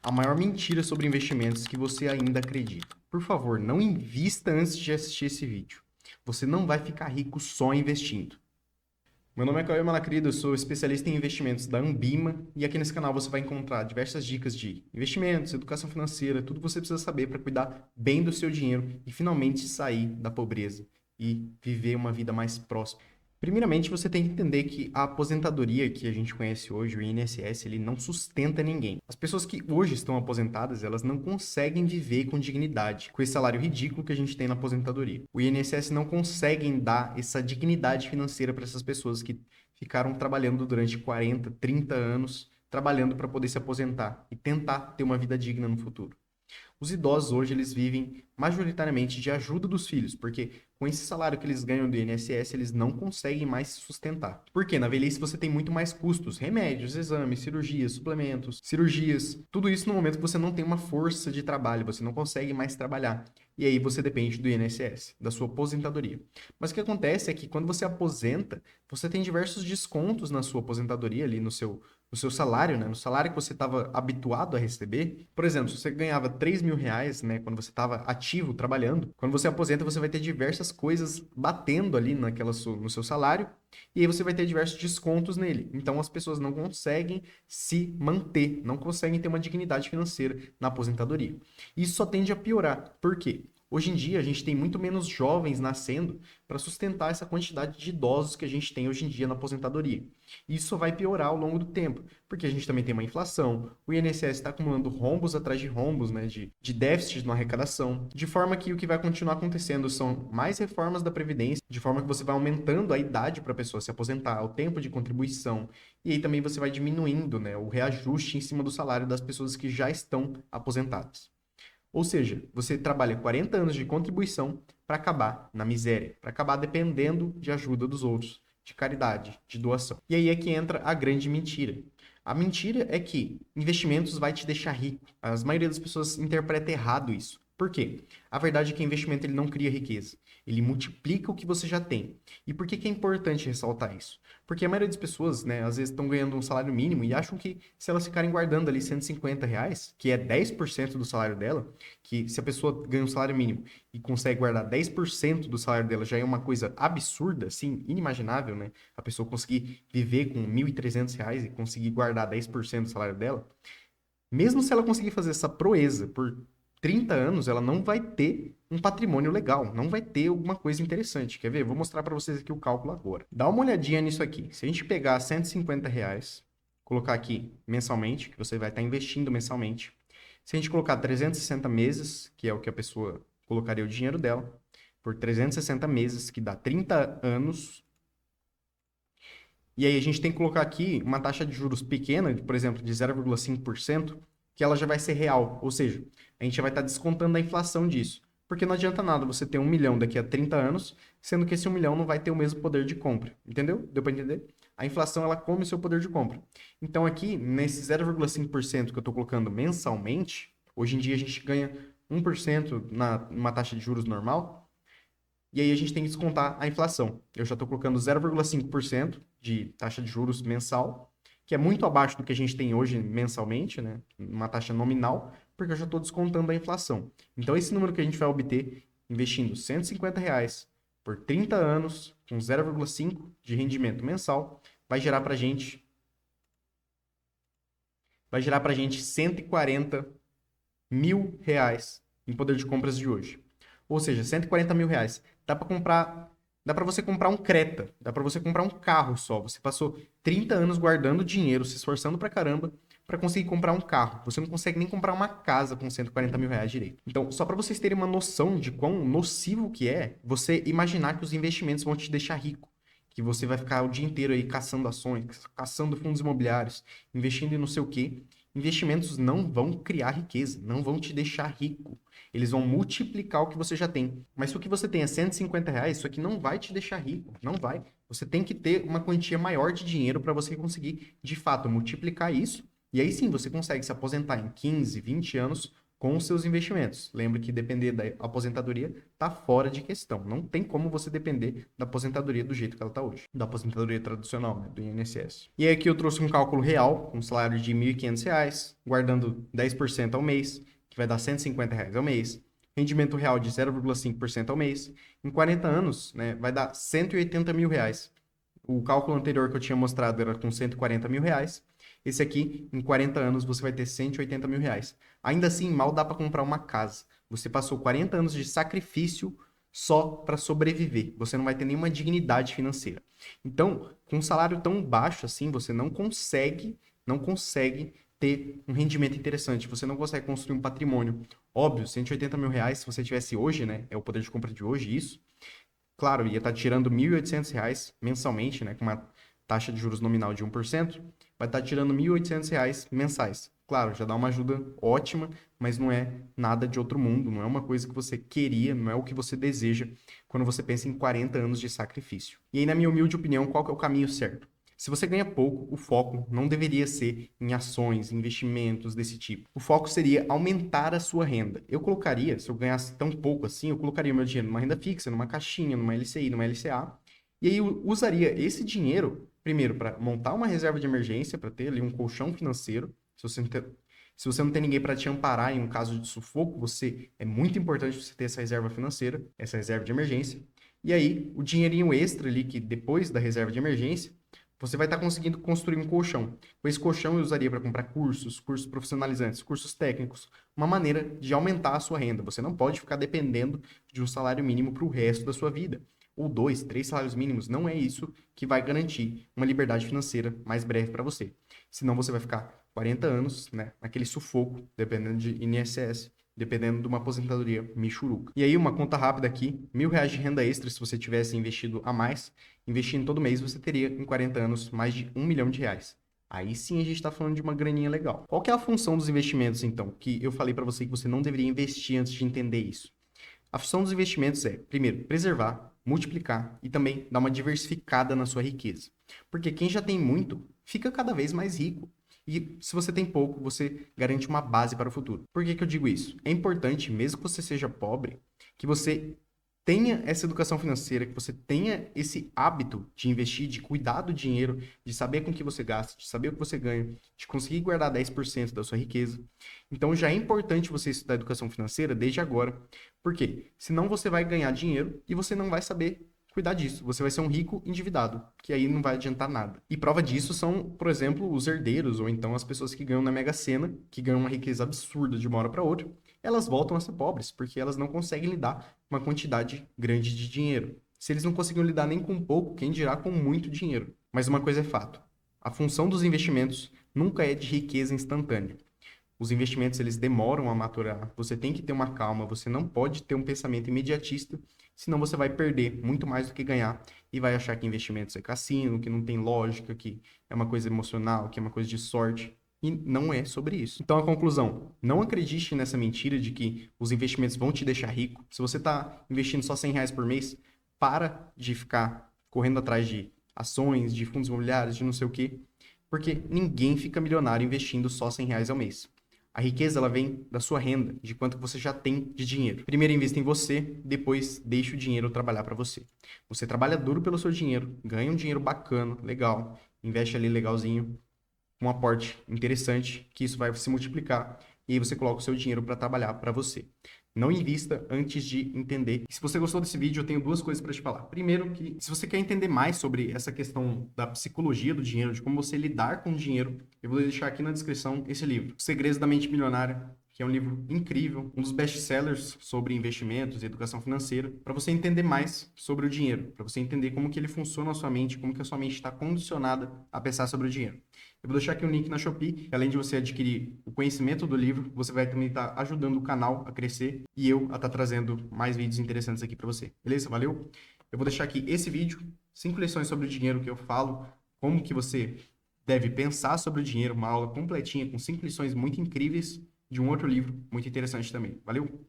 a maior mentira sobre investimentos que você ainda acredita. Por favor, não invista antes de assistir esse vídeo. Você não vai ficar rico só investindo. Meu nome é Cauê Malacrida, eu sou especialista em investimentos da Ambima e aqui nesse canal você vai encontrar diversas dicas de investimentos, educação financeira, tudo que você precisa saber para cuidar bem do seu dinheiro e finalmente sair da pobreza e viver uma vida mais próspera. Primeiramente, você tem que entender que a aposentadoria que a gente conhece hoje, o INSS, ele não sustenta ninguém. As pessoas que hoje estão aposentadas, elas não conseguem viver com dignidade, com esse salário ridículo que a gente tem na aposentadoria. O INSS não consegue dar essa dignidade financeira para essas pessoas que ficaram trabalhando durante 40, 30 anos, trabalhando para poder se aposentar e tentar ter uma vida digna no futuro. Os idosos hoje eles vivem majoritariamente de ajuda dos filhos, porque com esse salário que eles ganham do INSS, eles não conseguem mais se sustentar. Porque na velhice você tem muito mais custos, remédios, exames, cirurgias, suplementos, cirurgias, tudo isso no momento que você não tem uma força de trabalho, você não consegue mais trabalhar. E aí você depende do INSS, da sua aposentadoria. Mas o que acontece é que quando você aposenta, você tem diversos descontos na sua aposentadoria ali no seu salário, né? No salário que você estava habituado a receber. Por exemplo, se você ganhava R$ 3.000, né? Quando você estava ativo, trabalhando, quando você aposenta, você vai ter diversas coisas batendo ali no seu salário, e aí você vai ter diversos descontos nele. Então as pessoas não conseguem se manter, não conseguem ter uma dignidade financeira na aposentadoria. Isso só tende a piorar. Por quê? Hoje em dia, a gente tem muito menos jovens nascendo para sustentar essa quantidade de idosos que a gente tem hoje em dia na aposentadoria. E isso só vai piorar ao longo do tempo, porque a gente também tem uma inflação, o INSS está acumulando rombos atrás de rombos, né, de déficit na arrecadação, de forma que o que vai continuar acontecendo são mais reformas da Previdência, de forma que você vai aumentando a idade para a pessoa se aposentar, o tempo de contribuição, e aí também você vai diminuindo, né, o reajuste em cima do salário das pessoas que já estão aposentadas. Ou seja, você trabalha 40 anos de contribuição para acabar na miséria, para acabar dependendo de ajuda dos outros, de caridade, de doação. E aí é que entra a grande mentira. A mentira é que investimentos vai te deixar rico. A maioria das pessoas interpreta errado isso. Por quê? A verdade é que investimento ele não cria riqueza. Ele multiplica o que você já tem. E por que que é importante ressaltar isso? Porque a maioria das pessoas, né, às vezes estão ganhando um salário mínimo e acham que se elas ficarem guardando ali R$ 150, que é 10% do salário dela, que se a pessoa ganha um salário mínimo e consegue guardar 10% do salário dela já é uma coisa absurda, assim, inimaginável, né? A pessoa conseguir viver com R$ 1.300 e conseguir guardar 10% do salário dela. Mesmo se ela conseguir fazer essa proeza por 30 anos, ela não vai ter um patrimônio legal, não vai ter alguma coisa interessante. Quer ver? Vou mostrar para vocês aqui o cálculo agora. Dá uma olhadinha nisso aqui. Se a gente pegar R$ 150, colocar aqui mensalmente, que você vai estar investindo mensalmente. Se a gente colocar 360 meses, que é o que a pessoa colocaria o dinheiro dela, por 360 meses, que dá 30 anos. E aí a gente tem que colocar aqui uma taxa de juros pequena, por exemplo, de 0,5%, que ela já vai ser real. Ou seja, a gente já vai estar descontando a inflação disso. Porque não adianta nada você ter 1 milhão daqui a 30 anos, sendo que esse 1 milhão não vai ter o mesmo poder de compra. Entendeu? Deu para entender? A inflação, ela come o seu poder de compra. Então aqui, nesse 0,5% que eu estou colocando mensalmente, hoje em dia a gente ganha 1% numa taxa de juros normal, e aí a gente tem que descontar a inflação. Eu já estou colocando 0,5% de taxa de juros mensal, que é muito abaixo do que a gente tem hoje mensalmente, né? Uma taxa nominal, porque eu já estou descontando a inflação. Então, esse número que a gente vai obter investindo R$ 150 por 30 anos, com 0,5% de rendimento mensal, vai gerar para a gente R$ 140 mil em poder de compras de hoje. Ou seja, R$ 140 mil. Dá para você comprar um Creta, dá para você comprar um carro só. Você passou 30 anos guardando dinheiro, se esforçando pra caramba para conseguir comprar um carro. Você não consegue nem comprar uma casa com R$ 140 mil direito. Então, só para vocês terem uma noção de quão nocivo que é você imaginar que os investimentos vão te deixar rico. Que você vai ficar o dia inteiro aí caçando ações, caçando fundos imobiliários, investindo em não sei o quê. Investimentos não vão criar riqueza, não vão te deixar rico. Eles vão multiplicar o que você já tem. Mas se o que você tem é R$ 150, isso aqui não vai te deixar rico. Não vai. Você tem que ter uma quantia maior de dinheiro para você conseguir, de fato, multiplicar isso. E aí sim você consegue se aposentar em 15, 20 anos com os seus investimentos. Lembra que depender da aposentadoria está fora de questão. Não tem como você depender da aposentadoria do jeito que ela está hoje. Da aposentadoria tradicional, né, do INSS. E aí aqui eu trouxe um cálculo real, um salário de R$ 1.500, guardando 10% ao mês, que vai dar R$ 150 ao mês. Rendimento real de 0,5% ao mês. Em 40 anos, né, vai dar R$ 180 mil. O cálculo anterior que eu tinha mostrado era com R$ 140 mil. Esse aqui, em 40 anos, você vai ter R$ 180 mil. Ainda assim, mal dá para comprar uma casa. Você passou 40 anos de sacrifício só para sobreviver. Você não vai ter nenhuma dignidade financeira. Então, com um salário tão baixo assim, você não consegue ter um rendimento interessante. Você não consegue construir um patrimônio. Óbvio, R$ 180 mil, se você tivesse hoje, né? É o poder de compra de hoje, isso. Claro, ia estar tirando R$ 1.800 mensalmente, né? Com uma taxa de juros nominal de 1%, vai estar tirando R$ 1.800 mensais. Claro, já dá uma ajuda ótima, mas não é nada de outro mundo, não é uma coisa que você queria, não é o que você deseja quando você pensa em 40 anos de sacrifício. E aí, na minha humilde opinião, qual que é o caminho certo? Se você ganha pouco, o foco não deveria ser em ações, investimentos desse tipo. O foco seria aumentar a sua renda. Eu colocaria, se eu ganhasse tão pouco assim, eu colocaria meu dinheiro numa renda fixa, numa caixinha, numa LCI, numa LCA, e aí eu usaria esse dinheiro, primeiro, para montar uma reserva de emergência, para ter ali um colchão financeiro. Se você não tem ninguém para te amparar em um caso de sufoco, é muito importante você ter essa reserva financeira, essa reserva de emergência. E aí, o dinheirinho extra ali, que depois da reserva de emergência, você vai estar conseguindo construir um colchão. Com esse colchão eu usaria para comprar cursos profissionalizantes, cursos técnicos, uma maneira de aumentar a sua renda. Você não pode ficar dependendo de um salário mínimo para o resto da sua vida. Ou 2, 3 salários mínimos, não é isso que vai garantir uma liberdade financeira mais breve para você. Senão você vai ficar 40 anos, né, naquele sufoco, dependendo de INSS, dependendo de uma aposentadoria michuruca. E aí, uma conta rápida aqui, R$ 1.000 de renda extra, se você tivesse investido a mais, investindo todo mês, você teria, em 40 anos, mais de R$ 1 milhão. Aí sim a gente está falando de uma graninha legal. Qual que é a função dos investimentos, então? Que eu falei para você que você não deveria investir antes de entender isso. A função dos investimentos é, primeiro, preservar, multiplicar e também dar uma diversificada na sua riqueza. Porque quem já tem muito, fica cada vez mais rico. E se você tem pouco, você garante uma base para o futuro. Por que que eu digo isso? É importante, mesmo que você seja pobre, que você tenha essa educação financeira, que você tenha esse hábito de investir, de cuidar do dinheiro, de saber com que você gasta, de saber o que você ganha, de conseguir guardar 10% da sua riqueza. Então já é importante você estudar educação financeira desde agora. Por quê? Senão você vai ganhar dinheiro e você não vai saber cuidar disso. Você vai ser um rico endividado, que aí não vai adiantar nada. E prova disso são, por exemplo, os herdeiros, ou então as pessoas que ganham na Mega Sena, que ganham uma riqueza absurda de uma hora para outra, elas voltam a ser pobres, porque elas não conseguem lidar com uma quantidade grande de dinheiro. Se eles não conseguiam lidar nem com pouco, quem dirá com muito dinheiro? Mas uma coisa é fato, a função dos investimentos nunca é de riqueza instantânea. Os investimentos, eles demoram a maturar. Você tem que ter uma calma, você não pode ter um pensamento imediatista, senão você vai perder muito mais do que ganhar e vai achar que investimentos é cassino, que não tem lógica, que é uma coisa emocional, que é uma coisa de sorte. E não é sobre isso. Então, a conclusão, não acredite nessa mentira de que os investimentos vão te deixar rico. Se você está investindo só R$ 100 por mês, para de ficar correndo atrás de ações, de fundos imobiliários, de não sei o quê, porque ninguém fica milionário investindo só R$ 100 ao mês. A riqueza, ela vem da sua renda, de quanto você já tem de dinheiro. Primeiro invista em você, depois deixe o dinheiro trabalhar para você. Você trabalha duro pelo seu dinheiro, ganha um dinheiro bacana, legal, investe ali legalzinho, um aporte interessante, que isso vai se multiplicar, e aí você coloca o seu dinheiro para trabalhar para você. Não invista antes de entender. E se você gostou desse vídeo, eu tenho duas coisas para te falar. Primeiro, que se você quer entender mais sobre essa questão da psicologia do dinheiro, de como você lidar com o dinheiro, eu vou deixar aqui na descrição esse livro, Segredos da Mente Milionária, que é um livro incrível, um dos best-sellers sobre investimentos e educação financeira, para você entender mais sobre o dinheiro, para você entender como que ele funciona na sua mente, como que a sua mente está condicionada a pensar sobre o dinheiro. Eu vou deixar aqui um link na Shopee, além de você adquirir o conhecimento do livro, você vai também estar ajudando o canal a crescer e eu a estar trazendo mais vídeos interessantes aqui para você. Beleza? Valeu? Eu vou deixar aqui esse vídeo, 5 lições sobre o dinheiro que eu falo, como que você deve pensar sobre o dinheiro, uma aula completinha com 5 lições muito incríveis de um outro livro muito interessante também. Valeu?